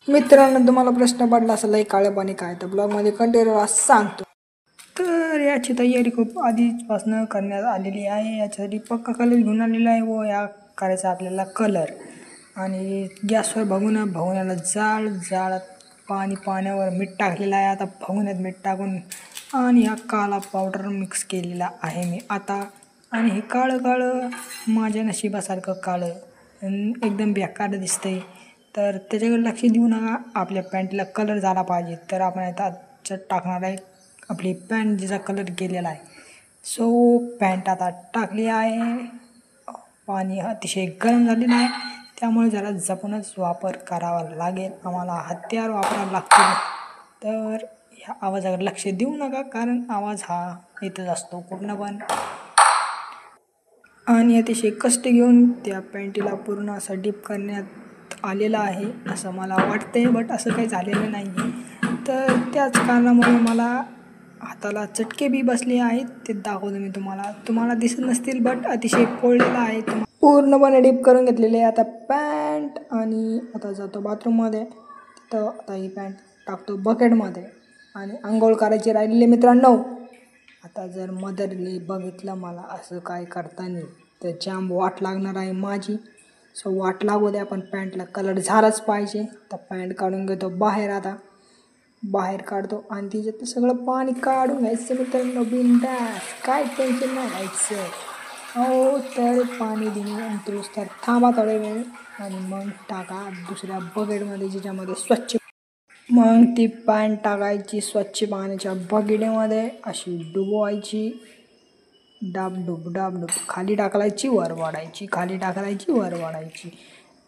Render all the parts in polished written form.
मित्रांनो, तुम्हाला प्रश्न पडला असेल काळे पाणी काय, तर ब्लॉगमध्ये कंटिन्यू सांगतो. तर याची तयारी खूप आधीपासून करण्यात आलेली आहे. याच्यासाठी पक्का कलर घेऊन आलेला आहे व या करायचा आपल्याला कलर. आणि गॅसवर भगोन्याला जाळत पाण्यावर मीठ टाकलेलं आहे. आता भगोन्यात मीठ टाकून आणि हा काळा पावडर मिक्स केलेला आहे मी आता. आणि हे काळं माझ्या नशिबासारखं काळं एकदम बेकार दिसतंय. तर त्याच्याकडे लक्ष देऊ नका. आपल्या पॅन्टला कलर झाला पाहिजे. तर आपण आता टाकणार आहे आपली पॅन्ट जिचा कलर गेलेला आहे. सो पॅन्ट आता टाकली आहे. पाणी अतिशय गरम झालेलं आहे, त्यामुळे जरा जपूनच वापर करावा लागेल. आम्हाला हत्यार वापरावं लागतील. तर ह्या आवाजाकडे लक्ष देऊ नका, कारण आवाज हा येतच असतो पूर्ण. पण आणि अतिशय कष्ट घेऊन त्या पॅन्टीला पूर्ण असं डीप करण्यात आलेलं आहे असं मला वाटतंय. बट असं काही झालेलं नाही आहे. तर त्याच कारणामुळे मला हाताला चटके बी बसले आहेत. ते दाखवतो मी तुम्हाला दिसत नसतील, बट अतिशय पोळलेलं आहे. पूर्णपणे डीप करून घेतलेले आहे आता पॅन्ट. आणि आता जातो बाथरूममध्ये. तिथं आता ही पॅन्ट टाकतो बकेटमध्ये आणि आंघोळ करायची राहिलेली मित्रांनो. आता जर मदरने बघितलं मला असं काय करताना, तर जाम वाट लागणार आहे माझी. सो वाट लागू द्या, पण पॅन्टला कलर झालाच पाहिजे. तर पॅन्ट काढून घेतो बाहेर काढतो आणि तिच्यात सगळं पाणी काढून घ्यायचं मित्रांनो. बिनधास्त, काय टेन्शन नाही घ्यायचं. हो, तर पाणी दिल्यानंतर तर थांबा थोडे वेळ आणि मग टाका दुसऱ्या बकेटमध्ये, ज्याच्यामध्ये स्वच्छ. मग ती पॅन्ट टाकायची स्वच्छ पाण्याच्या बकेटमध्ये, अशी डुबवायची. डाब खाली टाकलायची, वर वाढायची.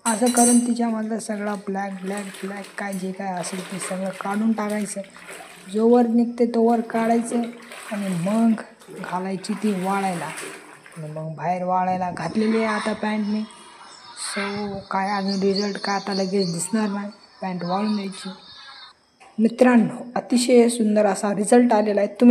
असं करून तिच्यामधलं सगळा ब्लॅक काय जे काय असेल ते सगळं काढून टाकायचं. जो वर निघते तो वर काढायचं आणि मग घालायची ती वाळायला. आणि मग बाहेर वाळायला घातलेली आहे आता पॅन्ट मी. सो काय अजून रिझल्ट काय आता लगेच दिसणार नाही. पॅन्ट वाळून द्यायची. मित्रांनो, अतिशय सुंदर असा रिझल्ट आलेला आहे.